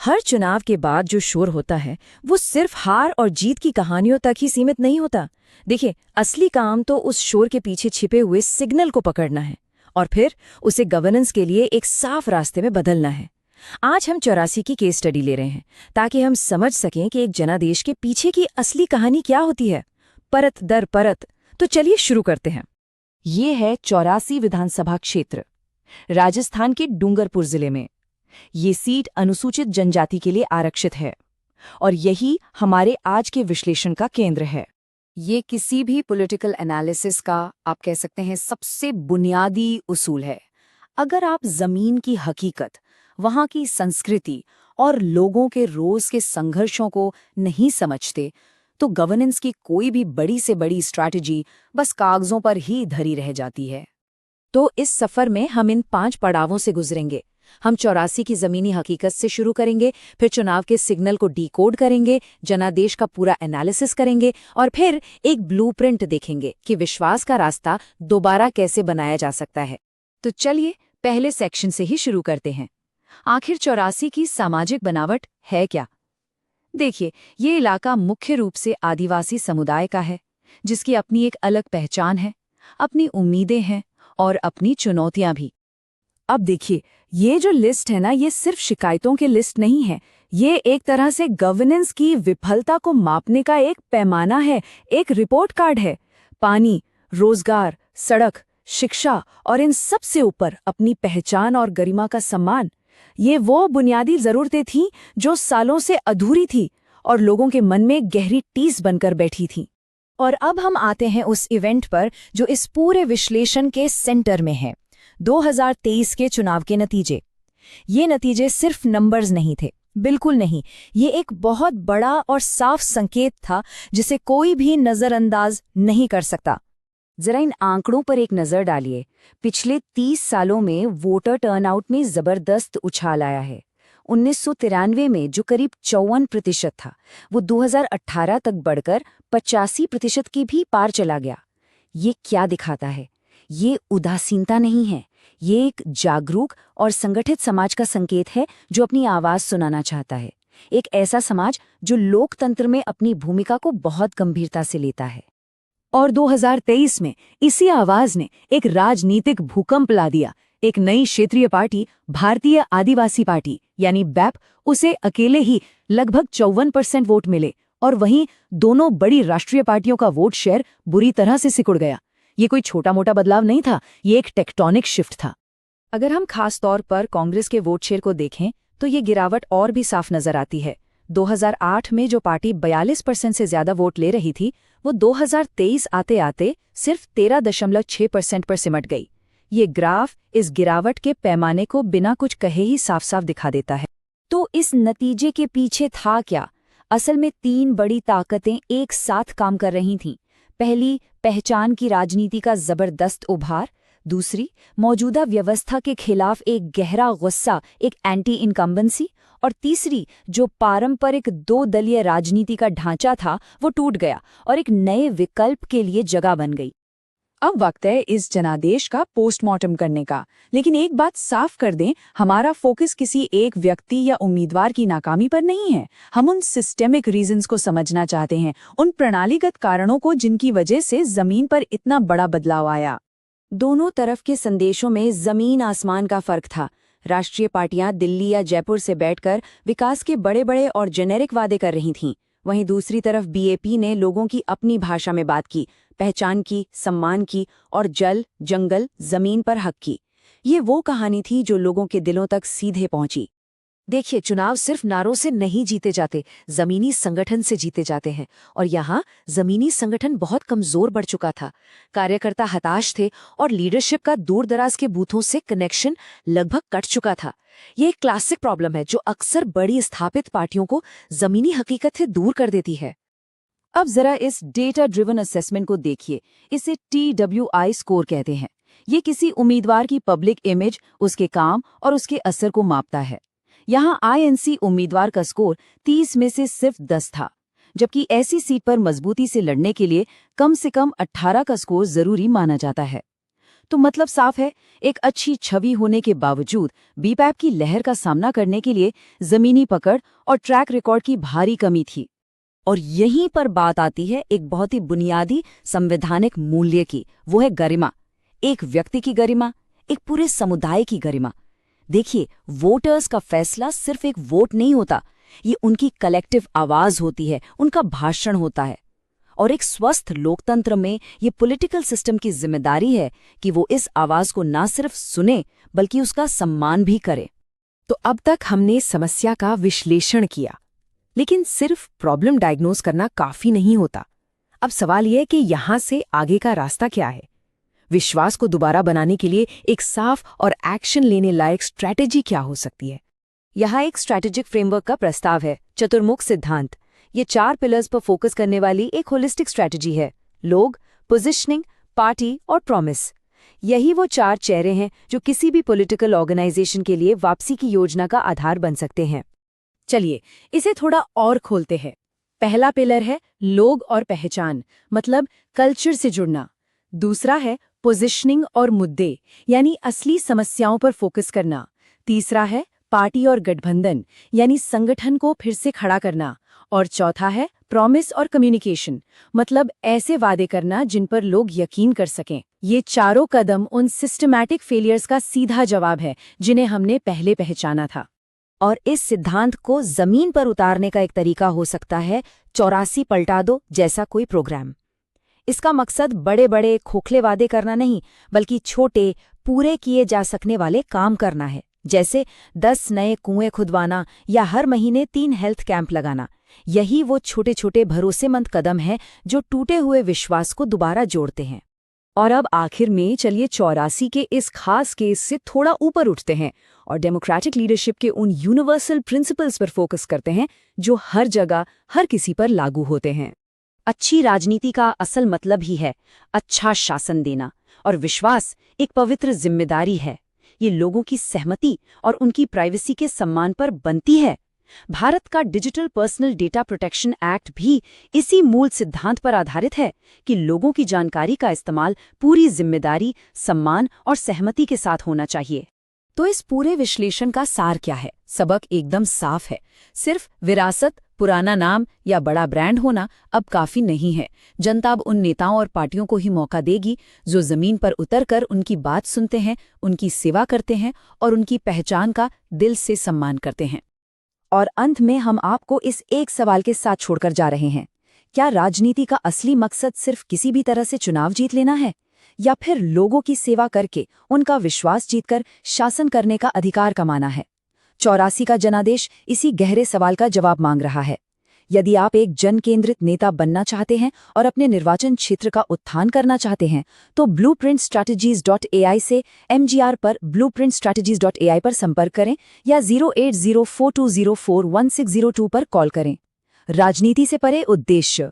हर चुनाव के बाद जो शोर होता है वो सिर्फ हार और जीत की कहानियों तक ही सीमित नहीं होता। देखिए, असली काम तो उस शोर के पीछे छिपे हुए सिग्नल को पकड़ना है और फिर उसे गवर्नेंस के लिए एक साफ रास्ते में बदलना है। आज हम 84 की केस स्टडी ले रहे हैं ताकि हम समझ सकें कि एक जनादेश के पीछे की असली कहानी क्या होती है, परत दर परत। तो चलिए शुरू करते हैं। ये है 84 विधानसभा क्षेत्र, राजस्थान के डूंगरपुर जिले में। ये सीट अनुसूचित जनजाति के लिए आरक्षित है और यही हमारे आज के विश्लेषण का केंद्र है। ये किसी भी पॉलिटिकल एनालिसिस का, आप कह सकते हैं, सबसे बुनियादी उसूल है। अगर आप जमीन की हकीकत, वहां की संस्कृति और लोगों के रोज के संघर्षों को नहीं समझते तो गवर्नेंस की कोई भी बड़ी से बड़ी स्ट्रैटेजी बस कागजों पर ही धरी रह जाती है। तो इस सफर में हम इन 5 पड़ावों से गुजरेंगे। हम 84 की जमीनी हकीकत से शुरू करेंगे, फिर चुनाव के सिग्नल को डिकोड करेंगे, जनादेश का पूरा एनालिसिस करेंगे और फिर एक ब्लूप्रिंट देखेंगे कि विश्वास का रास्ता दोबारा कैसे बनाया जा सकता है। तो चलिए पहले सेक्शन से ही शुरू करते हैं। आखिर 84 की सामाजिक बनावट है क्या? देखिए, ये इलाका मुख्य रूप से आदिवासी समुदाय का है, जिसकी अपनी एक अलग पहचान है, अपनी उम्मीदें हैं और अपनी चुनौतियां भी। अब देखिए, ये जो लिस्ट है ना, ये सिर्फ शिकायतों की लिस्ट नहीं है। ये एक तरह से गवर्नेंस की विफलता को मापने का एक पैमाना है, एक रिपोर्ट कार्ड है। पानी, रोजगार, सड़क, शिक्षा और इन सब से ऊपर अपनी पहचान और गरिमा का सम्मान। ये वो बुनियादी जरूरतें थीं जो सालों से अधूरी थी और लोगों के मन में गहरी टीस बनकर बैठी थी। और अब हम आते हैं उस इवेंट पर जो इस पूरे विश्लेषण के सेंटर में है, 2023 के चुनाव के नतीजे। ये नतीजे सिर्फ नंबर्स नहीं थे, बिल्कुल नहीं। ये एक बहुत बड़ा और साफ संकेत था जिसे कोई भी नजरअंदाज नहीं कर सकता। जरा इन आंकड़ों पर एक नजर डालिए। पिछले 30 सालों में वोटर टर्नआउट में जबरदस्त उछाल आया है। 1993 में जो करीब 54% था, वो 2018 तक बढ़कर 85% की भी पार चला गया। ये क्या दिखाता है? ये उदासीनता नहीं है, ये एक जागरूक और संगठित समाज का संकेत है जो अपनी आवाज सुनाना चाहता है। एक ऐसा समाज जो लोकतंत्र में अपनी भूमिका को बहुत गंभीरता से लेता है। और 2023 में इसी आवाज ने एक राजनीतिक भूकंप ला दिया। एक नई क्षेत्रीय पार्टी, भारतीय आदिवासी पार्टी यानी बैप, उसे अकेले ही लगभग 54% वोट मिले और वहीं दोनों बड़ी राष्ट्रीय पार्टियों का वोट शेयर बुरी तरह से सिकुड़ गया। ये कोई छोटा मोटा बदलाव नहीं था, ये एक टेक्टोनिक शिफ्ट था। अगर हम खास तौर पर कांग्रेस के वोट शेयर को देखें तो ये गिरावट और भी साफ नजर आती है। 2008 में जो पार्टी 42% से ज्यादा वोट ले रही थी, वो 2023 आते आते सिर्फ 13.6% पर सिमट गई। ये ग्राफ इस गिरावट के पैमाने को बिना कुछ कहे ही साफ साफ दिखा देता है। तो इस नतीजे के पीछे था क्या? असल में 3 बड़ी ताकतें एक साथ काम कर रही थीं। पहली, पहचान की राजनीति का जबरदस्त उभार। दूसरी, मौजूदा व्यवस्था के खिलाफ एक गहरा गुस्सा, एक एंटी इनकम्बेंसी। और तीसरी, जो पारंपरिक 2 दलीय राजनीति का ढांचा था, वो टूट गया और एक नए विकल्प के लिए जगह बन गई। अब वक्त है इस जनादेश का पोस्टमार्टम करने का। लेकिन एक बात साफ कर दें, हमारा फोकस किसी एक व्यक्ति या उम्मीदवार की नाकामी पर नहीं है। हम उन सिस्टेमिक रीजंस को समझना चाहते हैं, उन प्रणालीगत कारणों को जिनकी वजह से जमीन पर इतना बड़ा बदलाव आया। दोनों तरफ के संदेशों में जमीन आसमान का फर्क था। राष्ट्रीय पार्टियां दिल्ली या जयपुर से बैठकर विकास के बड़े बड़े और जेनेरिक वादे कर रही थीं। वहीं दूसरी तरफ बीएपी ने लोगों की अपनी भाषा में बात की, पहचान की, सम्मान की और जल, जंगल, जमीन पर हक की। ये वो कहानी थी जो लोगों के दिलों तक सीधे पहुंची। देखिए, चुनाव सिर्फ नारों से नहीं जीते जाते, जमीनी संगठन से जीते जाते हैं। और यहाँ जमीनी संगठन बहुत कमजोर पड़ चुका था। कार्यकर्ता हताश थे और लीडरशिप का दूर दराज के बूथों से कनेक्शन लगभग कट चुका था। ये एक क्लासिक प्रॉब्लम है जो अक्सर बड़ी स्थापित पार्टियों को जमीनी हकीकत से दूर कर देती है। अब जरा इस डेटा ड्रिवन असेसमेंट को देखिए। इसे TWI स्कोर कहते हैं। ये किसी उम्मीदवार की पब्लिक इमेज, उसके काम और उसके असर को मापता है। यहाँ INC उम्मीदवार का स्कोर 30 में से सिर्फ 10 था, जबकि ऐसी सीट पर मजबूती से लड़ने के लिए कम से कम 18 का स्कोर जरूरी माना जाता है। तो मतलब साफ है, एक अच्छी छवि होने के बावजूद बीपैप की लहर का सामना करने के लिए जमीनी पकड़ और ट्रैक रिकॉर्ड की भारी कमी थी। और यहीं पर बात आती है एक बहुत ही बुनियादी संवैधानिक मूल्य की, वो है गरिमा। एक व्यक्ति की गरिमा, एक पूरे समुदाय की गरिमा। देखिए, वोटर्स का फैसला सिर्फ एक वोट नहीं होता, ये उनकी कलेक्टिव आवाज होती है, उनका भाषण होता है। और एक स्वस्थ लोकतंत्र में ये पॉलिटिकल सिस्टम की जिम्मेदारी है कि वो इस आवाज को ना सिर्फ सुने बल्कि उसका सम्मान भी करे। तो अब तक हमने समस्या का विश्लेषण किया, लेकिन सिर्फ प्रॉब्लम डायग्नोज करना काफी नहीं होता। अब सवाल यह है कि यहाँ से आगे का रास्ता क्या है। विश्वास को दोबारा बनाने के लिए एक साफ और एक्शन लेने लायक स्ट्रैटेजी क्या हो सकती है? यहाँ एक स्ट्रैटेजिक फ्रेमवर्क का प्रस्ताव है, चतुर्मुख सिद्धांत। ये 4 पिलर्स पर फोकस करने वाली एक होलिस्टिक स्ट्रैटेजी है। लोग, पोजिशनिंग, पार्टी और प्रॉमिस। यही वो 4 चेहरे हैं जो किसी भी पॉलिटिकल ऑर्गेनाइजेशन के लिए वापसी की योजना का आधार बन सकते हैं। चलिए इसे थोड़ा और खोलते हैं। पहला पिलर है लोग और पहचान, मतलब कल्चर से जुड़ना। दूसरा है पोजिशनिंग और मुद्दे, यानी असली समस्याओं पर फोकस करना। तीसरा है पार्टी और गठबंधन, यानी संगठन को फिर से खड़ा करना। और चौथा है प्रॉमिस और कम्युनिकेशन, मतलब ऐसे वादे करना जिन पर लोग यकीन कर सकें। ये चारों कदम उन सिस्टमैटिक फेलियर्स का सीधा जवाब है जिन्हें हमने पहले पहचाना था। और इस सिद्धांत को जमीन पर उतारने का एक तरीका हो सकता है 84 पलटा दो जैसा कोई प्रोग्राम। इसका मकसद बड़े बड़े खोखले वादे करना नहीं, बल्कि छोटे, पूरे किए जा सकने वाले काम करना है। जैसे 10 नए कुएं खुदवाना या हर महीने 3 हेल्थ कैंप लगाना। यही वो छोटे छोटे भरोसेमंद कदम हैं जो टूटे हुए विश्वास को दोबारा जोड़ते हैं। और अब आखिर में चलिए 84 के इस खास केस से थोड़ा ऊपर उठते हैं और डेमोक्रेटिक लीडरशिप के उन यूनिवर्सल प्रिंसिपल्स पर फोकस करते हैं जो हर जगह हर किसी पर लागू होते हैं। अच्छी राजनीति का असल मतलब ही है अच्छा शासन देना, और विश्वास एक पवित्र जिम्मेदारी है। ये लोगों की सहमति और उनकी प्राइवेसी के सम्मान पर बनती है। भारत का digital personal data protection act भी इसी मूल सिद्धांत पर आधारित है कि लोगों की जानकारी का इस्तेमाल पूरी जिम्मेदारी, सम्मान और सहमति के साथ होना चाहिए। तो इस पूरे विश्लेषण का सार क्या है? सबक एकदम साफ है। सिर्फ विरासत, पुराना नाम या बड़ा ब्रांड होना अब काफी नहीं है। जनता अब उन नेताओं और पार्टियों को ही मौका देगी जो जमीन पर उतरकर उनकी बात सुनते हैं, उनकी सेवा करते हैं और उनकी पहचान का दिल से सम्मान करते हैं। और अंत में हम आपको इस एक सवाल के साथ छोड़कर जा रहे हैं। क्या राजनीति का असली मकसद सिर्फ किसी भी तरह से चुनाव जीत लेना है, या फिर लोगों की सेवा करके उनका विश्वास जीतकर शासन करने का अधिकार कमाना है? 84 का जनादेश इसी गहरे सवाल का जवाब मांग रहा है। यदि आप एक जन केंद्रित नेता बनना चाहते हैं और अपने निर्वाचन क्षेत्र का उत्थान करना चाहते हैं, तो blueprintstrategies.ai से MGR पर blueprintstrategies.ai पर संपर्क करें या 08042041602 पर कॉल करें। राजनीति से परे उद्देश्य।